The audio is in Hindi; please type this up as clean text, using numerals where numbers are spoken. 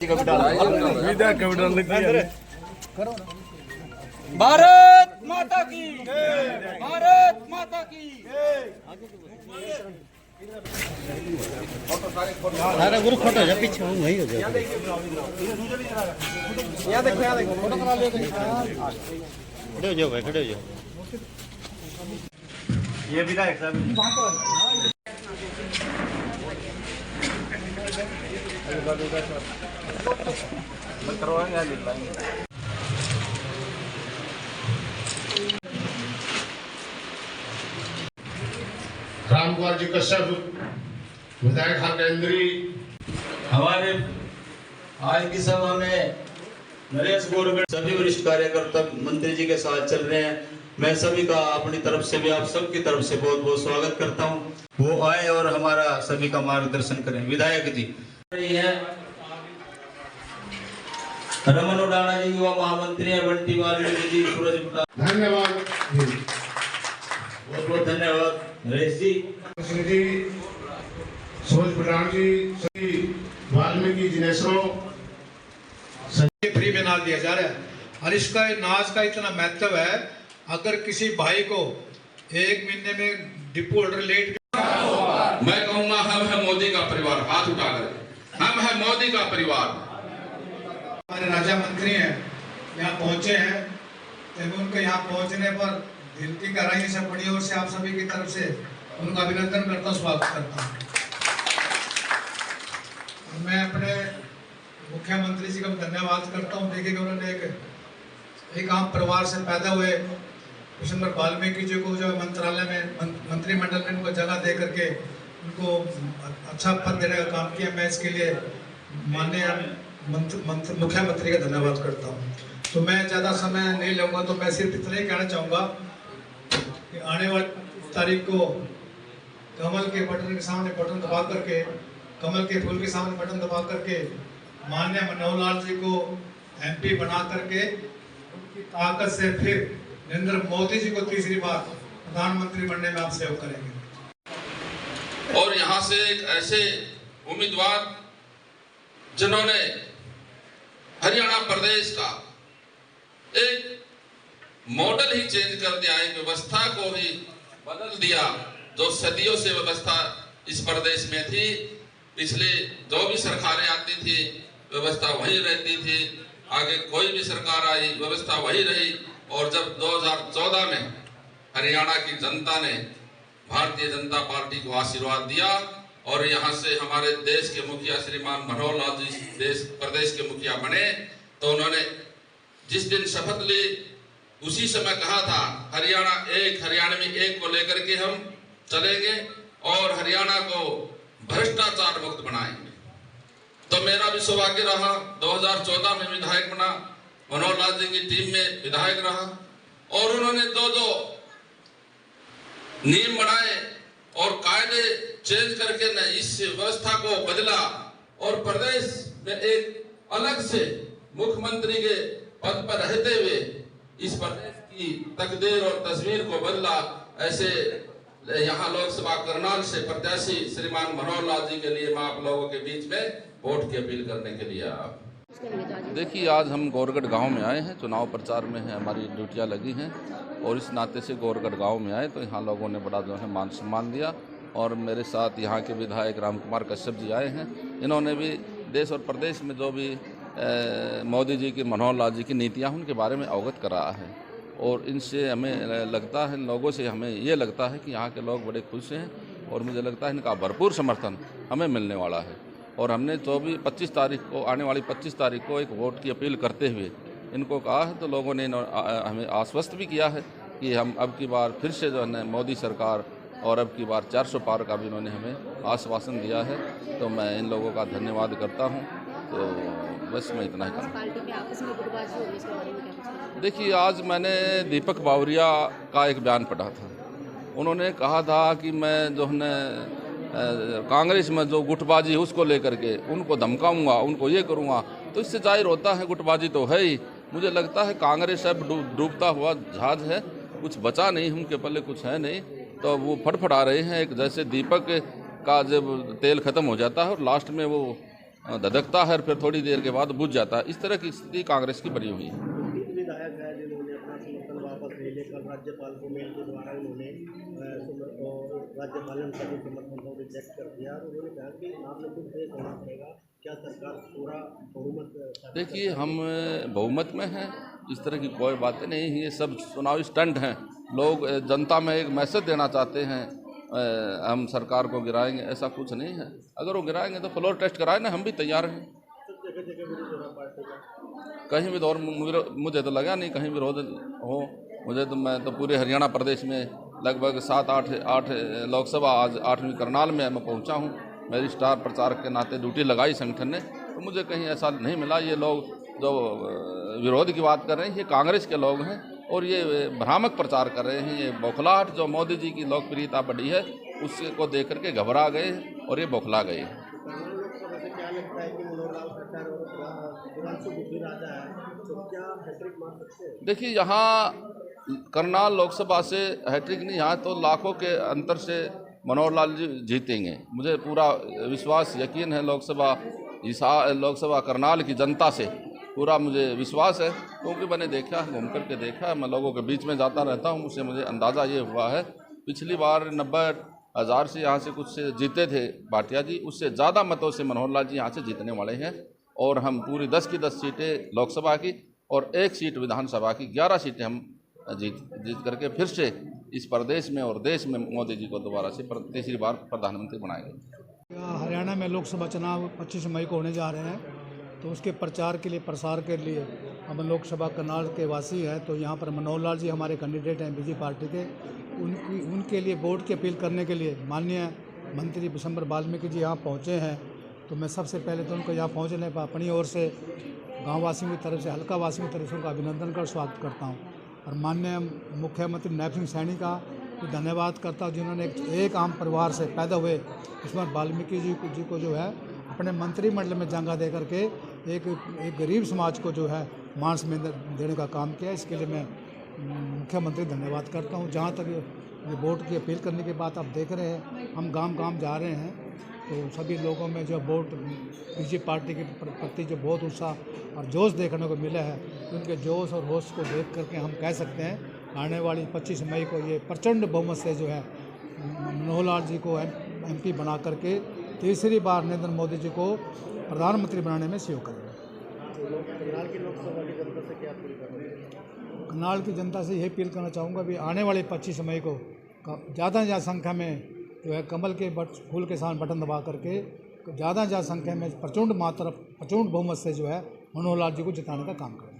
भारत माता की, भारत माता की। सारा ग्रुप फोटो है पीछे हम वही हो जाए। यहाँ देखो फोटो करा लियो। खड़े हो जाओ भाई, खड़े हो जाओ। ये विधायक साहब रामकुमार जी कश्यप विधायक केंद्रीय हमारे आज की सभा में नरेश गोरगढ़ सभी वरिष्ठ कार्यकर्ता मंत्री जी के साथ चल रहे हैं। मैं सभी का अपनी तरफ से भी आप सबकी तरफ से बहुत बहुत स्वागत करता हूं। वो आए और हमारा सभी का मार्गदर्शन करें। विधायक जी है रमन उडाना जी युवा महामंत्री है, बंटी वाल्मीकि जी, सूरज बुटा, धन्यवाद बहुत बहुत धन्यवाद नरेश जी, सूरज पठान जी, सभी वाल्मीकि जिनेश्वरों फ्री में नाच दिया जा रहा है और इसका नाच का इतना महत्व है। अगर किसी भाई को 1 महीने में डिपो ऑर्डर लेट, मैं कहूंगा हम है मोदी का परिवार, हाथ उठाकर हम है मोदी का परिवार। हमारे राज्य मंत्री हैं यहाँ पहुंचे हैं, तभी उनके यहाँ पहुंचने पर दिल की गहराई से बड़ी ओर से आप सभी की तरफ से उनका अभिनंदन करता हूँ, स्वागत करता हूँ। मैं अपने मुख्यमंत्री जी का धन्यवाद करता हूँ। देखिए उन्होंने एक आम परिवार से पैदा हुए कृष्ण वाल्मीकि जी को जो मंत्रालय में मंत्रिमंडल में उनको जगह दे करके उनको अच्छा पद देने का काम किया। मैं इसके लिए माननीय मुख्यमंत्री का धन्यवाद करता हूँ। तो मैं ज़्यादा समय नहीं लूँगा, तो मैं सिर्फ इतना ही कहना चाहूँगा कि आने वाली तारीख को कमल के बटन के सामने बटन दबा करके, कमल के फूल के सामने बटन दबा करके माननीय मनोहर लाल जी को MP बना करके उनकी ताकत से फिर नरेंद्र मोदी जी को तीसरी बार प्रधानमंत्री बनने में आप सहयोग करेंगे। और यहाँ से एक ऐसे उम्मीदवार जिन्होंने हरियाणा प्रदेश का एक मॉडल ही चेंज कर दिया, एक व्यवस्था को ही बदल दिया। जो सदियों से व्यवस्था इस प्रदेश में थी, पिछले जो भी सरकारें आती थी व्यवस्था वही रहती थी, आगे कोई भी सरकार आई व्यवस्था वही रही। और जब 2014 में हरियाणा की जनता ने भारतीय जनता पार्टी को आशीर्वाद दिया और यहाँ से हमारे देश के मुखिया श्रीमान मनोहर लाल जी प्रदेश के मुखिया बने, तो उन्होंने जिस दिन शपथ ली उसी समय कहा था हरियाणा में एक को लेकर के हम चलेंगे और हरियाणा को भ्रष्टाचार मुक्त बनाएंगे। तो मेरा भी सौभाग्य रहा, 2014 में विधायक बना, मनोहर लाल जी की टीम में विधायक रहा और उन्होंने जो नियम बनाए और कायदे चेंज करके न इस व्यवस्था को बदला और प्रदेश में एक अलग से मुख्यमंत्री के पद पर रहते हुए इस प्रदेश की तकदीर और तस्वीर को बदला। ऐसे यहाँ लोकसभा करनाल से प्रत्याशी श्रीमान मनोहर लाल जी के लिए मैं आप लोगों के बीच में वोट की अपील करने के लिए आप देखिए, आज हम गौरगढ़ गांव में आए हैं, चुनाव प्रचार में है, हमारी ड्यूटियां लगी हैं और इस नाते से गौरगढ़ गांव में आए तो यहाँ लोगों ने बड़ा जो है मान सम्मान दिया। और मेरे साथ यहाँ के विधायक रामकुमार कश्यप जी आए हैं, इन्होंने भी देश और प्रदेश में जो भी मोदी जी की, मनोहर लाल जी की नीतियाँ उनके बारे में अवगत करा है और इनसे हमें लगता है, लोगों से हमें ये लगता है कि यहाँ के लोग बड़े खुश हैं और मुझे लगता है इनका भरपूर समर्थन हमें मिलने वाला है। और हमने 25 तारीख को, आने वाली 25 तारीख को एक वोट की अपील करते हुए इनको कहा है, तो लोगों ने हमें आश्वस्त भी किया है कि हम अब की बार फिर से जो है मोदी सरकार और अब की बार 400 पार का भी इन्होंने हमें आश्वासन दिया है। तो मैं इन लोगों का धन्यवाद करता हूँ। तो बस मैं इतना ही कहूँ। देखिए, आज मैंने दीपक बावरिया का एक बयान पढ़ा था। उन्होंने कहा था कि मैं जो है कांग्रेस में जो गुटबाजी है उसको लेकर के उनको धमकाऊंगा, उनको ये करूंगा। तो इससे जाहिर होता है गुटबाजी तो है ही। मुझे लगता है कांग्रेस अब डूबता हुआ जहाज है, कुछ बचा नहीं, उनके पल्ले कुछ है नहीं, तो वो फड़फड़ा रहे हैं। एक जैसे दीपक का जब तेल ख़त्म हो जाता है और लास्ट में वो धधकता है और फिर थोड़ी देर के बाद बुझ जाता है। इस तरह की स्थिति कांग्रेस की बनी हुई है। विधायक है जिन्होंने अपना समर्थन वापस ले लेकर राज्यपाल को मेल के द्वारा उन्होंने राज्यपाल ने उनका जो समर्थन था रिजेक्ट कर दिया और उन्होंने कहा कि आपने कुछ देश होना पड़ेगा। क्या सरकार पूरा बहुमत? देखिए, हम बहुमत में हैं, इस तरह की कोई बातें नहीं है। ये सब चुनावी स्टंट हैं। लोग जनता में एक मैसेज देना चाहते हैं हम सरकार को गिराएंगे, ऐसा कुछ नहीं है। अगर वो गिराएंगे तो फ्लोर टेस्ट कराए ना, हम भी तैयार हैं। कहीं विरोध मुझे तो लगा नहीं कहीं विरोध हो। मैं तो पूरे हरियाणा प्रदेश में लगभग 7-8 लोकसभा, आज 8वीं करनाल में मैं पहुंचा हूं। मेरी स्टार प्रचारक के नाते ड्यूटी लगाई संगठन ने, तो मुझे कहीं ऐसा नहीं मिला। ये लोग जो विरोध की बात कर रहे हैं ये कांग्रेस के लोग हैं और ये भ्रामक प्रचार कर रहे हैं। ये बौखलाहट जो मोदी जी की लोकप्रियता बढ़ी है उससे को देख करके घबरा गए और ये बौखला गए। देखिए, यहाँ करनाल लोकसभा से हैट्रिक नहीं, यहाँ तो लाखों के अंतर से मनोहर लाल जी जीतेंगे। मुझे पूरा विश्वास यकीन है। लोकसभा करनाल की जनता से पूरा मुझे विश्वास है, क्योंकि मैंने देखा, घूम करके देखा, मैं लोगों के बीच में जाता रहता हूँ। उससे मुझे अंदाज़ा ये हुआ है पिछली बार 90,000 से यहाँ से कुछ से जीते थे भाटिया जी, उससे ज़्यादा मतों से मनोहर लाल जी यहाँ से जीतने वाले हैं। और हम पूरी 10 की 10 सीटें लोकसभा की और 1 सीट विधानसभा की 11 सीटें हम जीत करके फिर से इस प्रदेश में और देश में मोदी जी को दोबारा से तीसरी बार प्रधानमंत्री बनाएंगे। हरियाणा में लोकसभा चुनाव 25 मई को होने जा रहे हैं, तो उसके प्रचार के लिए, प्रसार के लिए हम लोकसभा करनाल के वासी हैं। तो यहाँ पर मनोहर लाल जी हमारे कैंडिडेट हैं बीजेपी पार्टी के। उनके लिए वोट की अपील करने के लिए माननीय मंत्री विशंबर वाल्मीकि जी यहाँ पहुँचे हैं। तो मैं सबसे पहले तो उनको यहाँ पहुँचने पर अपनी ओर से गाँव वासियों की तरफ से, हल्का वासियों की तरफ से उनका अभिनंदन कर स्वागत करता हूँ। और माननीय मुख्यमंत्री नायब सिंह सैनी का धन्यवाद करता हूँ, जिन्होंने एक आम परिवार से पैदा हुए विशंबर वाल्मीकि जी को जो है अपने मंत्रिमंडल में जगह दे करके एक गरीब समाज को जो है मान सम्मान देने का काम किया। इसके लिए मैं मुख्यमंत्री धन्यवाद करता हूँ। जहाँ तक ये वोट की अपील करने की बात आप देख रहे हैं, हम गांव जा रहे हैं, तो सभी लोगों में जो वोट बीजेपी पार्टी के प्रति जो बहुत उत्साह और जोश देखने को मिला है, उनके जोश और होश को देख करके हम कह सकते हैं आने वाली 25 मई को ये प्रचंड बहुमत से जो है मनोहर लाल जी को MP बना करके तीसरी बार नरेंद्र मोदी जी को प्रधानमंत्री बनाने में सहयोग करेंगे। करनाल की जनता से यही अपील करना चाहूँगा भी आने वाली 25 मई को ज़्यादा संख्या में जो है कमल के फूल के साथ बटन दबा करके ज़्यादा संख्या में प्रचंड बहुमत से जो है मनोहर लाल जी को जिताने का काम करें।